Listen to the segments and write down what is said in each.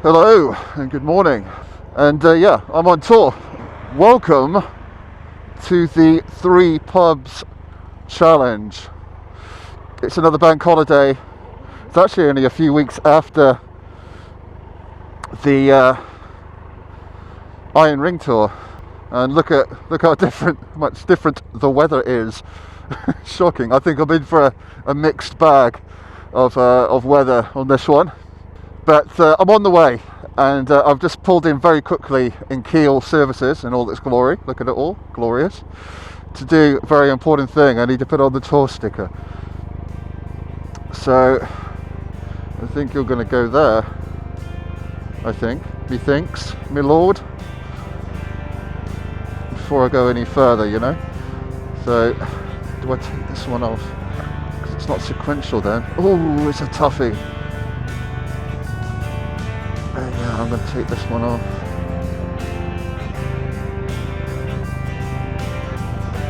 Hello and good morning, and yeah, I'm on tour. Welcome to the 3 pubs challenge. It's another bank holiday. It's actually only a few weeks after the Iron Ring tour, and look how much different the weather is. Shocking. I think I'm in for a mixed bag of weather on this one. But I'm on the way, and I've just pulled in very quickly in Kiel services in all its glory. Look at it all, glorious. To do a very important thing, I need to put on the tour sticker. So I think you're going to go there. I think, methinks, my lord. Before I go any further, you know. So do I take this one off? Because it's not sequential then. Oh, it's a toughie. Yeah, I'm going to take this one off.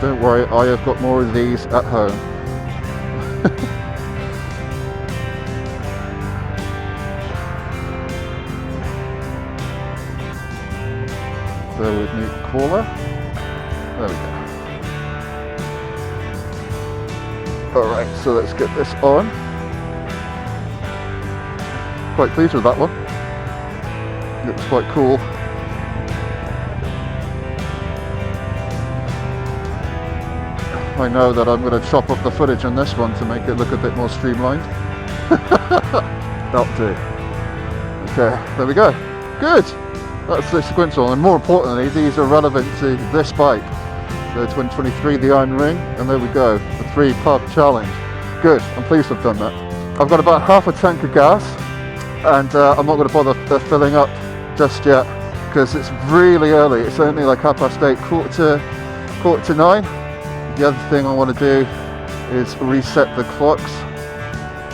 Don't worry, I have got more of these at home. Bear with me, caller. There we go. Alright, so let's get this on. Quite pleased with that one. Looks quite cool. I know that I'm going to chop off the footage on this one to make it look a bit more streamlined. That'll do. Okay, there we go. Good! That's the sequential, and more importantly, these are relevant to this bike. The 2023, the Iron Ring, and there we go, the 3 pub challenge. Good, I'm pleased I've done that. I've got about half a tank of gas, and I'm not going to bother filling up just yet because it's really early. It's only like 8:30, quarter to 9. The other thing I want to do is reset the clocks.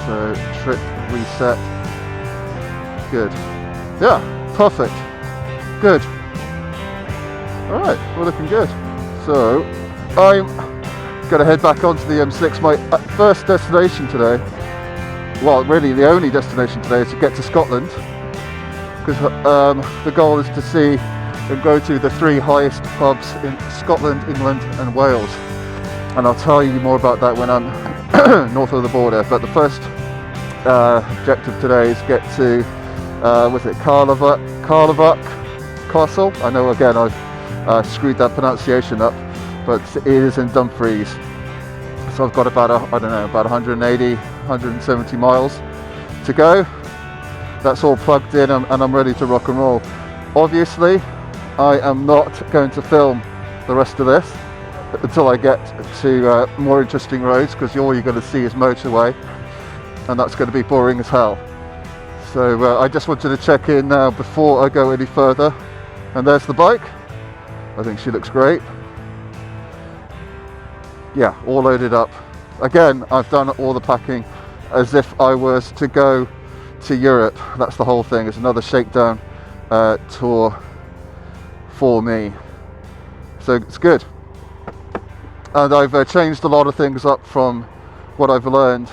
So trip reset. Good. Yeah, perfect. Good. All right, we're looking good. So I'm going to head back onto the M6. My first destination today, well, really the only destination today, is to get to Scotland. Because the goal is to see and go to the 3 highest pubs in Scotland, England and Wales. And I'll tell you more about that when I'm north of the border. But the first objective today is get to, Cardo Castle. I know again I've screwed that pronunciation up, but it is in Dumfries. So I've got about, about 180, 170 miles to go. That's all plugged in and I'm ready to rock and roll. Obviously, I am not going to film the rest of this until I get to more interesting roads, because all you're going to see is motorway, and that's going to be boring as hell. So I just wanted to check in now before I go any further. And there's the bike. I think she looks great. Yeah, all loaded up. Again, I've done all the packing as if I was to go to Europe. That's the whole thing. It's another shakedown tour for me. So it's good. And I've changed a lot of things up from what I've learned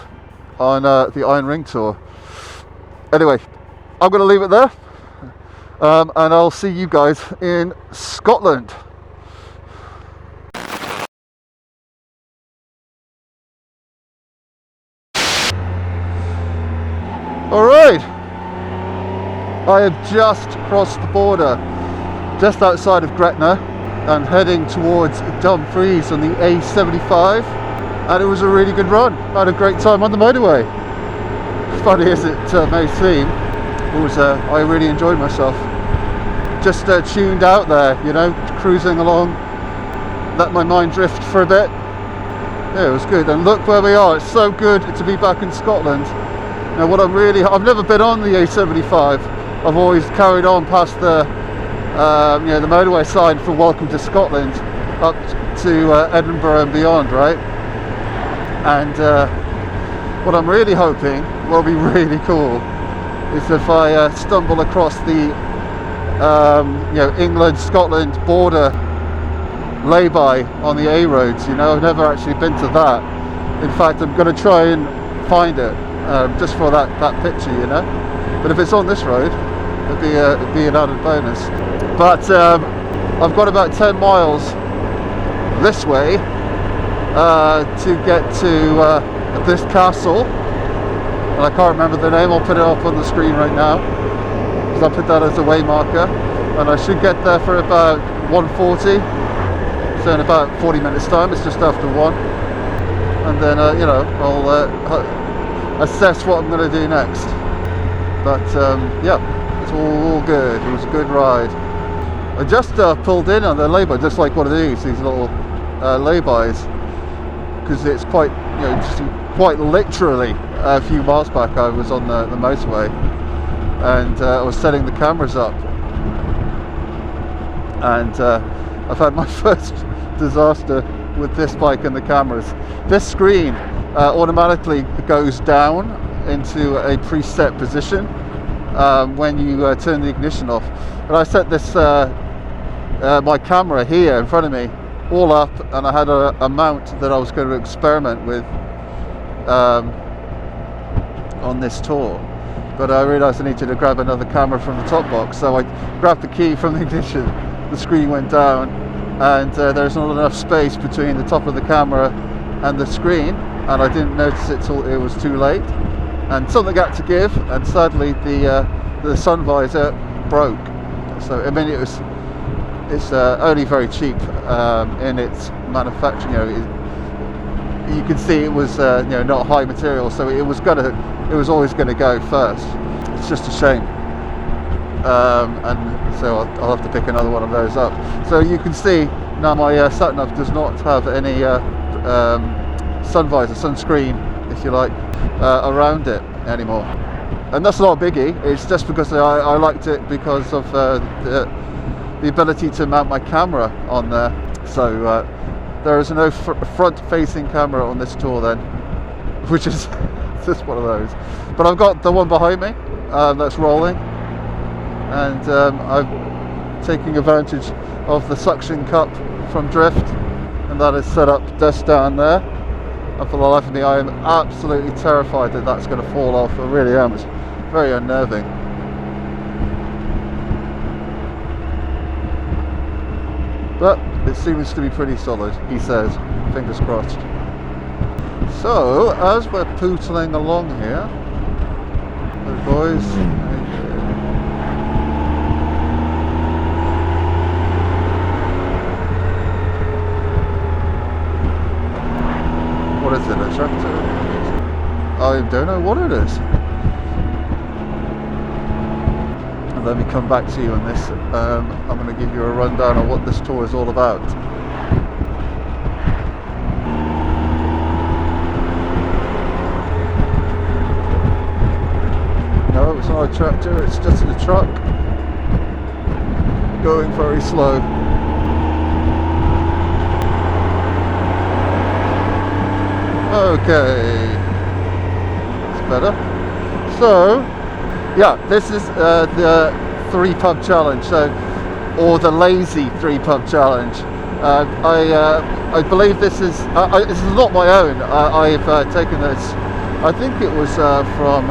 on the Iron Ring tour. Anyway, I'm going to leave it there. And I'll see you guys in Scotland. Alright, I have just crossed the border, just outside of Gretna, and heading towards Dumfries on the A75, and it was a really good run. I had a great time on the motorway. Funny as it may seem, I really enjoyed myself. Just tuned out there, you know, cruising along, let my mind drift for a bit. Yeah, it was good, and look where we are. It's so good to be back in Scotland. Now I've never been on the A75. I've always carried on past the the motorway sign for Welcome to Scotland up to Edinburgh and beyond, right? And what I'm really hoping will be really cool is if I stumble across the England-Scotland border lay-by on the A roads. You know, I've never actually been to that. In fact, I'm going to try and find it just for that picture, you know. But if it's on this road, it'd be an added bonus. But I've got about 10 miles this way to get to this castle, and I can't remember the name. I'll put it up on the screen right now because I put that as a way marker, and I should get there for about 1:40, so in about 40 minutes time. It's just after 1, and then you know, I'll assess what I'm going to do next. But yeah, it's all good. It was a good ride. I just pulled in on the lay-by, just like one of these little lay-bys, because it's quite, you know, just quite literally a few miles back I was on the motorway, and I was setting the cameras up, and I've had my first disaster with this bike and the cameras. This screen automatically goes down into a preset position when you turn the ignition off, and I set this my camera here in front of me all up, and I had a mount that I was going to experiment with on this tour, but I realised I needed to grab another camera from the top box, so I grabbed the key from the ignition. The screen went down, and there's not enough space between the top of the camera and the screen, and I didn't notice it till it was too late, and something had to give, and sadly the sun visor broke. So I mean, it's only very cheap in its manufacturing. You know, you can see it was you know, not high material, so it was always going to go first. It's just a shame, and so I'll have to pick another one of those up. So you can see now my sat nav does not have any sun visor, sunscreen, if you like, around it anymore, and that's not a biggie. It's just because I liked it because of the ability to mount my camera on there. So there is no front-facing camera on this tour then, which is just one of those. But I've got the one behind me that's rolling, and I'm taking advantage of the suction cup from Drift, and that is set up just down there. And for the life of me, I am absolutely terrified that that's going to fall off. I really am. It's very unnerving. But it seems to be pretty solid, he says. Fingers crossed. So, as we're pootling along here, the boys, what is it, a tractor? I don't know what it is. Let me come back to you on this. I'm going to give you a rundown on what this tour is all about. No, it's not a tractor, it's just a truck going very slow. Okay, it's better. So yeah, this is the 3 pub challenge, or the lazy 3 pub challenge. I believe this is not my own. I've taken this. I think it was from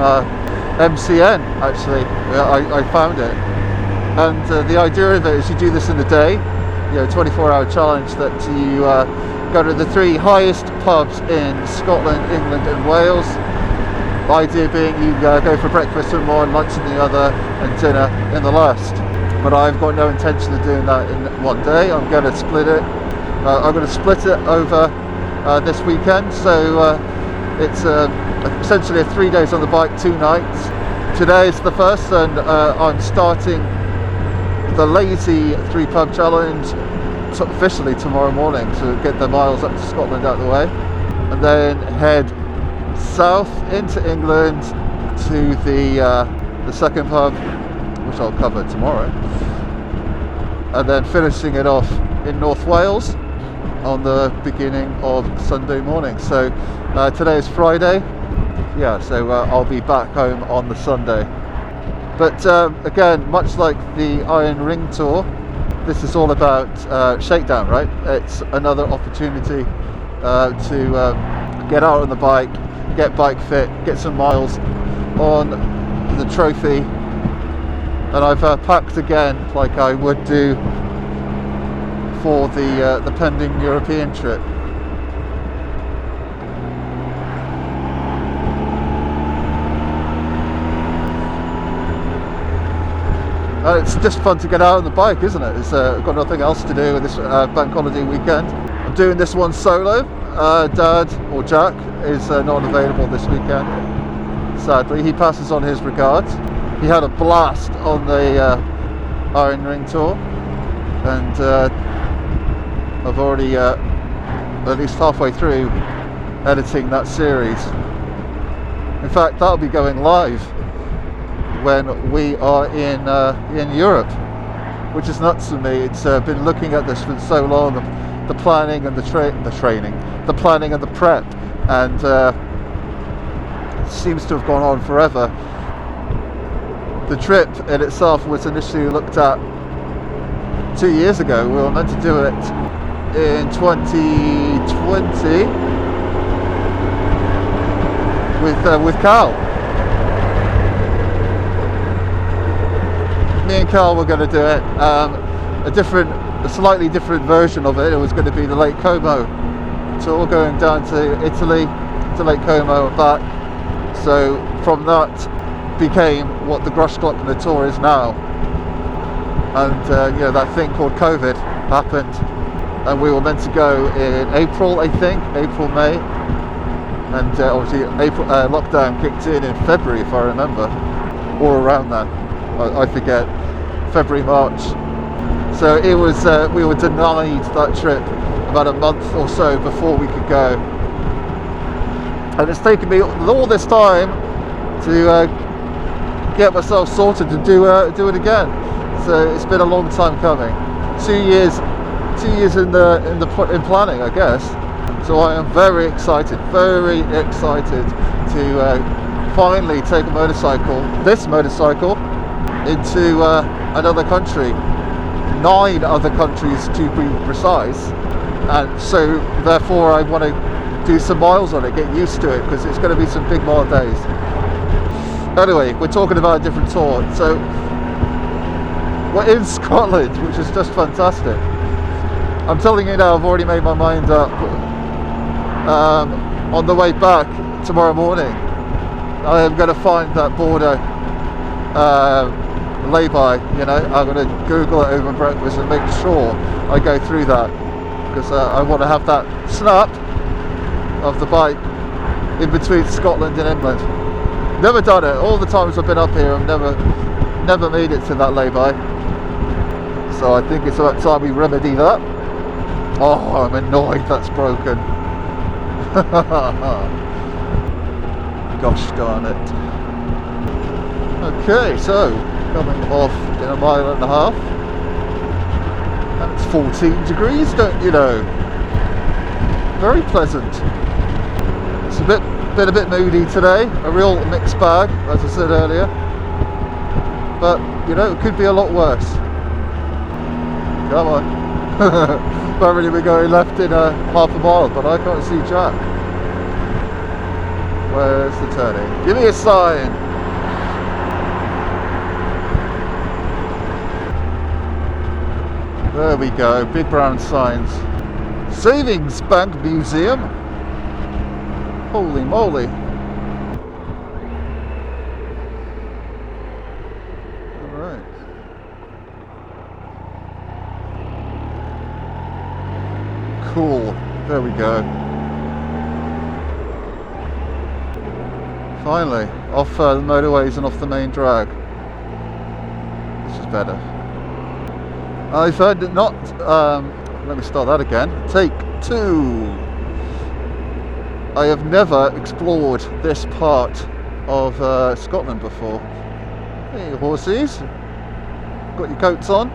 MCN actually. I found it, and the idea of it is you do this in a day. You know, 24-hour challenge that you go to the 3 highest pubs in Scotland, England, and Wales. The idea being you go for breakfast in one, lunch in the other, and dinner in the last. But I've got no intention of doing that in one day. I'm going to split it. I'm going to split it over this weekend. So it's essentially a 3 days on the bike, 2 nights. Today is the first, and I'm starting the lazy 3 pub challenge officially tomorrow morning to get the miles up to Scotland out of the way, and then head south into England to the second pub, which I'll cover tomorrow, and then finishing it off in North Wales on the beginning of Sunday morning. So today is Friday, yeah, so I'll be back home on the Sunday. But again, much like the Iron Ring tour, this is all about shakedown, right? It's another opportunity to get out on the bike, get bike fit, get some miles on the trophy, and I've packed again like I would do for the pending European trip. And it's just fun to get out on the bike, isn't it? It's got nothing else to do with this bank holiday weekend. I'm doing this one solo. Dad, or Jack, is not available this weekend, sadly. He passes on his regards. He had a blast on the Iron Ring tour, and I've already at least halfway through editing that series. In fact, that'll be going live when we are in Europe, which is nuts to me. It's been looking at this for so long, the planning and the training, the planning and the prep, and it seems to have gone on forever. The trip in itself was initially looked at 2 years ago. We were meant to do it in 2020 with Cal. Me and Carl were going to do it, a slightly different version of it. It was going to be the Lake Como tour, going down to Italy, to Lake Como and back. So from that became what the Grossglockner tour is now. And that thing called COVID happened, and we were meant to go in April, I think, April, May, and obviously April lockdown kicked in February, if I remember, or around that. I forget, February, March. So it was, we were denied that trip about a month or so before we could go. And it's taken me all this time to get myself sorted to do it again. So it's been a long time coming. 2 years in planning, I guess. So I am very excited to finally take this motorcycle, into another country, 9 other countries to be precise, and so therefore I want to do some miles on it, get used to it, because it's going to be some big mile days. Anyway, we're talking about a different tour. So we're in Scotland, which is just fantastic. I'm telling you now, I've already made my mind up. On the way back tomorrow morning, I am going to find that border lay-by, I'm going to Google it over breakfast and make sure I go through that, because I want to have that snap of the bike in between Scotland and England. Never done it. All the times I've been up here, I've never made it to that lay-by. So I think it's about time we remedy that. Oh, I'm annoyed that's broken. Gosh darn it. Okay, so coming off in a mile and a half, and it's 14 degrees, don't you know? Very pleasant. It's been a bit moody today, a real mixed bag, as I said earlier, but it could be a lot worse. Come on. Apparently we're going left in half a mile, but I can't see Jack. Where's the turning? Give me a sign. There we go, big brown signs. Savings Bank Museum. Holy moly. Alright. Cool. There we go. Finally, off the motorways and off the main drag. This is better. I've heard it not, let me start that again. Take 2. I have never explored this part of Scotland before. Hey horses, got your coats on.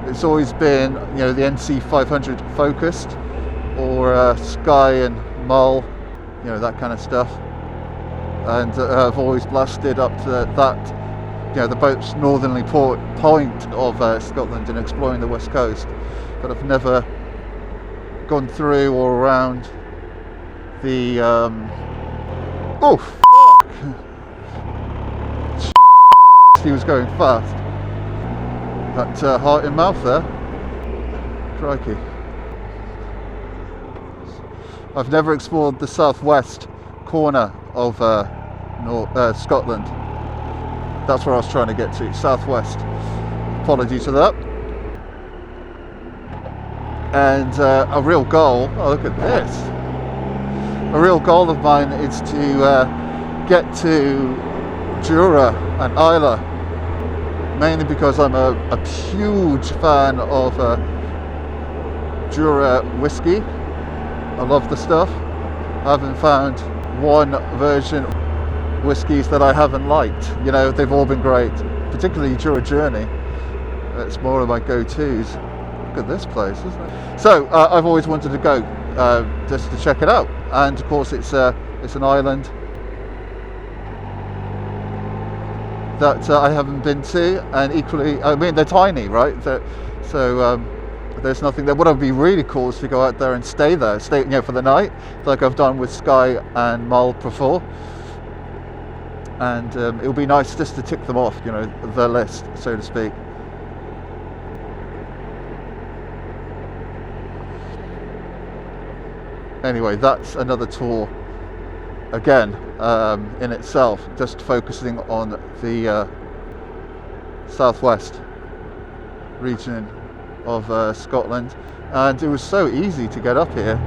It's always been, the NC 500 focused, or Skye and Mull, that kind of stuff. And I've always blasted up to that, the most northerly point of Scotland and exploring the west coast, but I've never gone through or around the he was going fast. That heart in mouth there. Crikey. I've never explored the southwest corner of Scotland. That's where I was trying to get to, southwest. Apologies for that. And a real goal, oh look at this. A real goal of mine is to get to Jura and Islay, mainly because I'm a huge fan of Jura whiskey. I love the stuff. I haven't found one version of whiskies that I haven't liked. You know, they've all been great, particularly Jura Journey. It's more of my go-tos. Look at this place, isn't it? So I've always wanted to go just to check it out, and of course it's an island that I haven't been to, and equally, I mean, they're tiny, right? So there's nothing there. What would be really cool is to go out there and stay, you know, for the night, like I've done with Skye and Mull before. And it would be nice just to tick them off, you know, the list, so to speak. Anyway, that's another tour again in itself, just focusing on the southwest region of Scotland. And it was so easy to get up here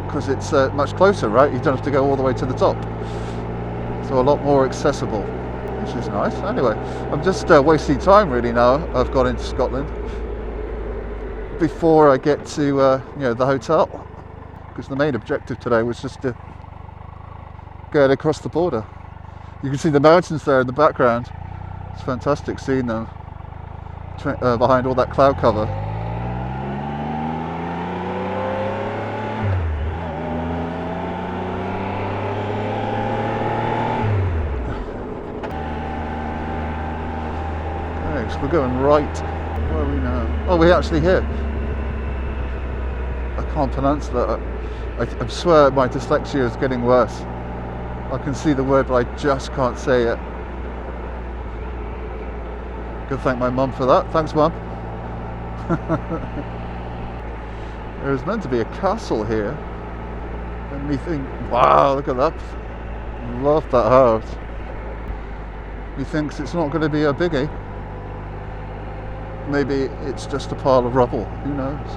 because it's much closer, right? You don't have to go all the way to the top, so a lot more accessible, which is nice. Anyway, I'm just wasting time really now. I've got into Scotland before I get to you know, the hotel, because the main objective today was just to get across the border. You can see the mountains there in the background. It's fantastic seeing them behind all that cloud cover. Okay, so we're going right. Where are we now? Oh, we're actually here. I can't pronounce that. I swear my dyslexia is getting worse. I can see the word, but I just can't say it. Gotta thank my mum for that. Thanks, Mum. There's meant to be a castle here. And me think, wow, look at that. Love that house. He thinks it's not going to be a biggie. Maybe it's just a pile of rubble. Who knows?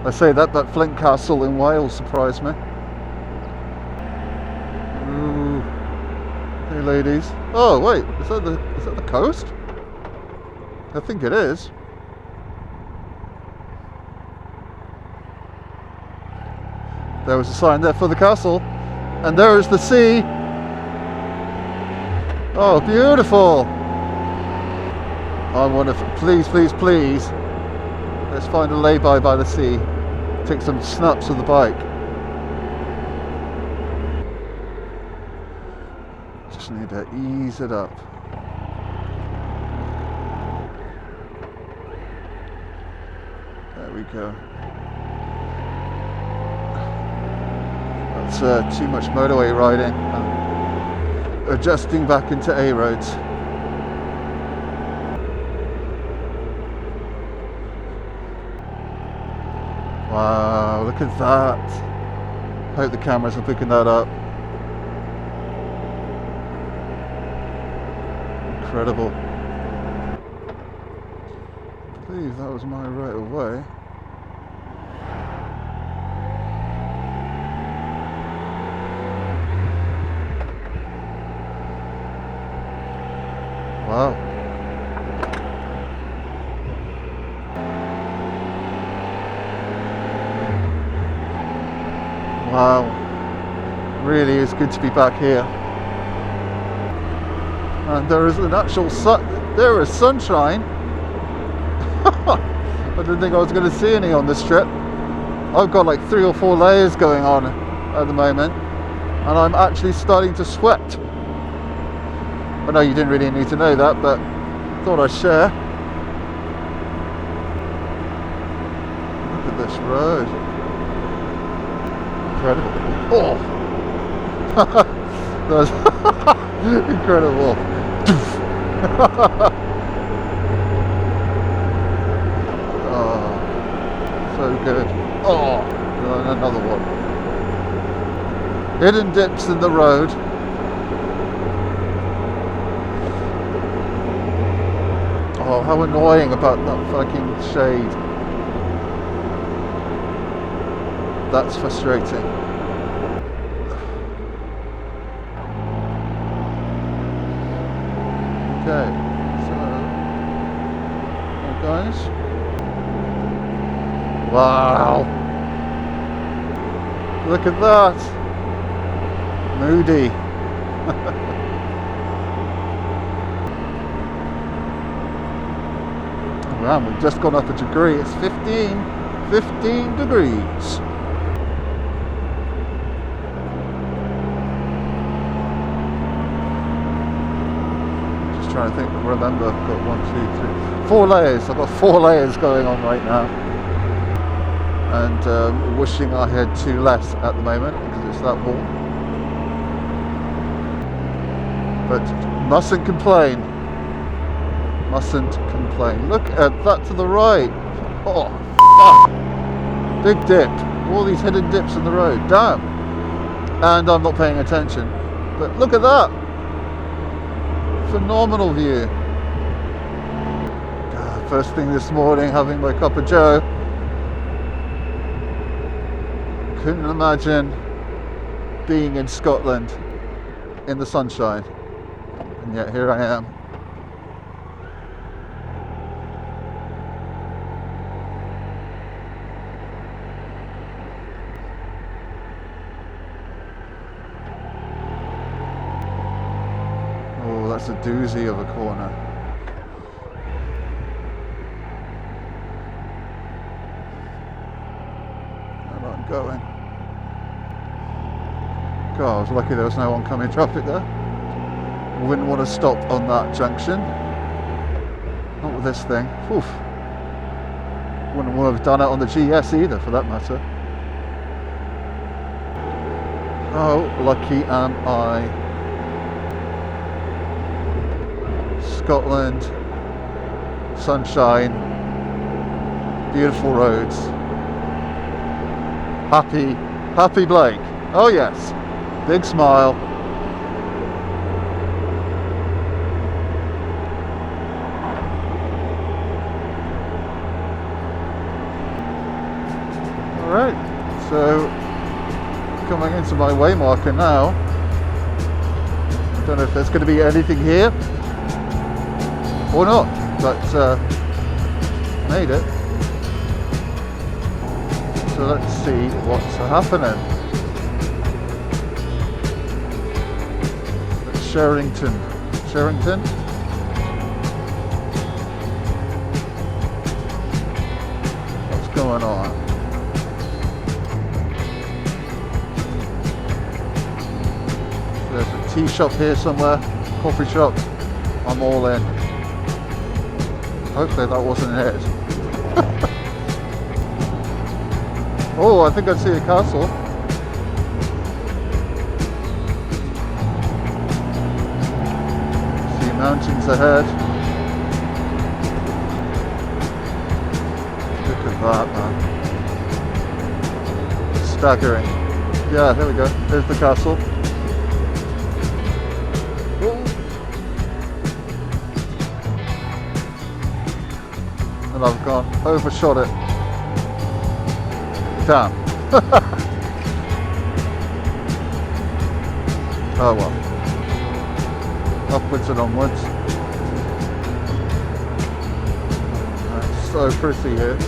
I say that Flint Castle in Wales surprised me. Ooh. Hey ladies. Oh wait, is that the coast? I think it is. There was a sign there for the castle, and there is the sea. Oh, beautiful! I want to, please, let's find a lay-by by the sea. Take some snaps of the bike. Just need to ease it up. There we go. That's too much motorway riding. Adjusting back into A roads. Wow, look at that. Hope the cameras are picking that up. Incredible. I believe that was my right of way. Wow. Wow, really is good to be back here. And there is an actual there is sunshine. I didn't think I was going to see any on this trip. I've got like 3 or 4 layers going on at the moment, and I'm actually starting to sweat. I know you didn't really need to know that, but thought I'd share. Look at this road. Incredible. Oh! That's incredible. Oh, so good. Oh, and another one. Hidden dips in the road. Oh, how annoying about that fucking shade. That's frustrating. Okay, so, guys. Wow. Look at that. Moody. Wow, we've just gone up a degree. It's 15 degrees. Just trying to think, remember, I've got 1, 2, 3, 4 layers. I've got 4 layers going on right now. And wishing I had 2 less at the moment because it's that warm. But mustn't complain. Mustn't complain. Look at that to the right. Oh, fuck. Big dip. All these hidden dips in the road. Damn. And I'm not paying attention. But look at that. Phenomenal view. First thing this morning, having my cup of joe. Couldn't imagine being in Scotland in the sunshine. And yet here I am. Oh, that's a doozy of a corner. And I'm going. God, I was lucky there was no oncoming traffic there. Wouldn't want to stop on that junction. Not with this thing. Oof. Wouldn't want to have done it on the GS either, for that matter. How lucky am I? Scotland, sunshine, beautiful roads. Happy Blake. Oh yes, big smile. Alright, so coming into my way marker now. I don't know if there's going to be anything here or not, but made it. So let's see what's happening. It's Sherrington. What's going on? There's a tea shop here somewhere, coffee shop. I'm all in. Hopefully that wasn't it. Oh, I think I see a castle. See mountains ahead. Look at that, man. Staggering. Yeah, there we go. There's the castle. And I've gone overshot it. Damn. Oh well. Upwards and onwards. That's so pretty here.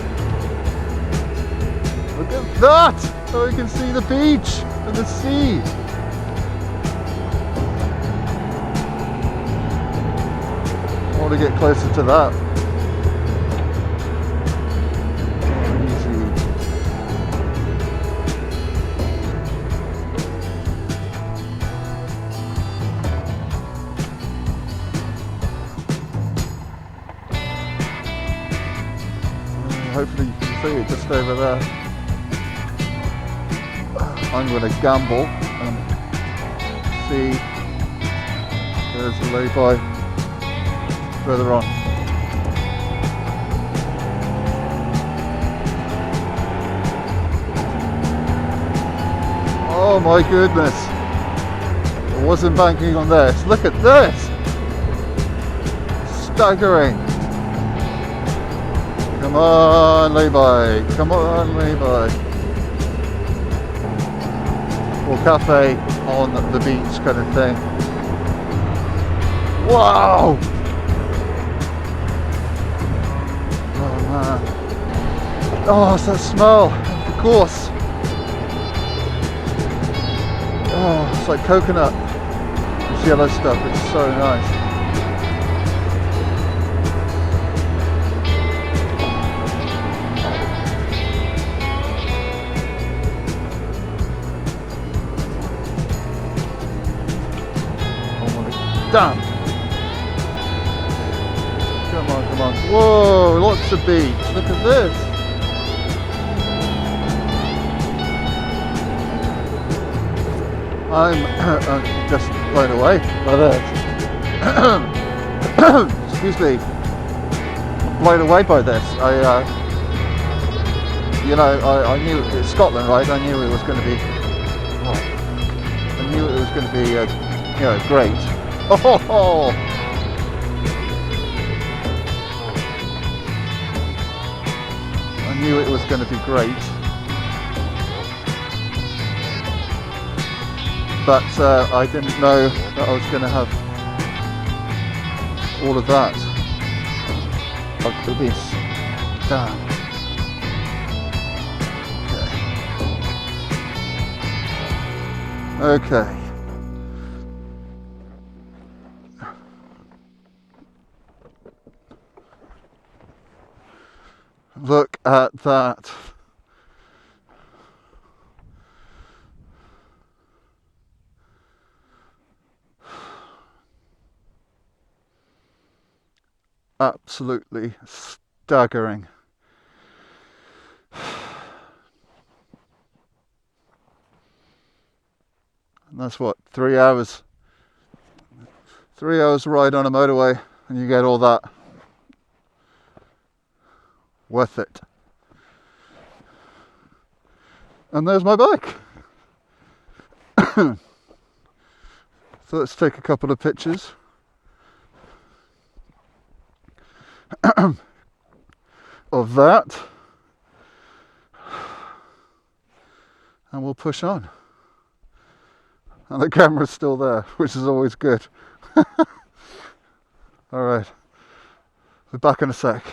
Look at that! Oh, you can see the beach and the sea. I want to get closer to that. Hopefully you can see it just over there. I'm going to gamble and see There's a lay-by further on. Oh my goodness. I wasn't banking on this. Look at this. Staggering. Come on, lay-by. Come on, lay-by. Or cafe on the beach kind of thing. Wow! Oh man. Oh, it's that smell of the gorse. Oh, it's like coconut. This yellow stuff, it's so nice. Damn! Come on, come on. Whoa, lots of beach. Look at this. I'm just blown away by this. Excuse me. Blown away by this. I knew it's Scotland, right? I knew it was going to be. Oh, I knew it was going to be, great. Oh! I knew it was going to be great, but I didn't know that I was going to have all of that. Look at this. Damn. Okay. Look at that. Absolutely staggering. And that's what, 3 hours. 3 hours ride on a motorway and you get all that. Worth it. And there's my bike. So let's take a couple of pictures. Of that. And we'll push on. And the camera's still there, which is always good. Alright. We're back in a sec.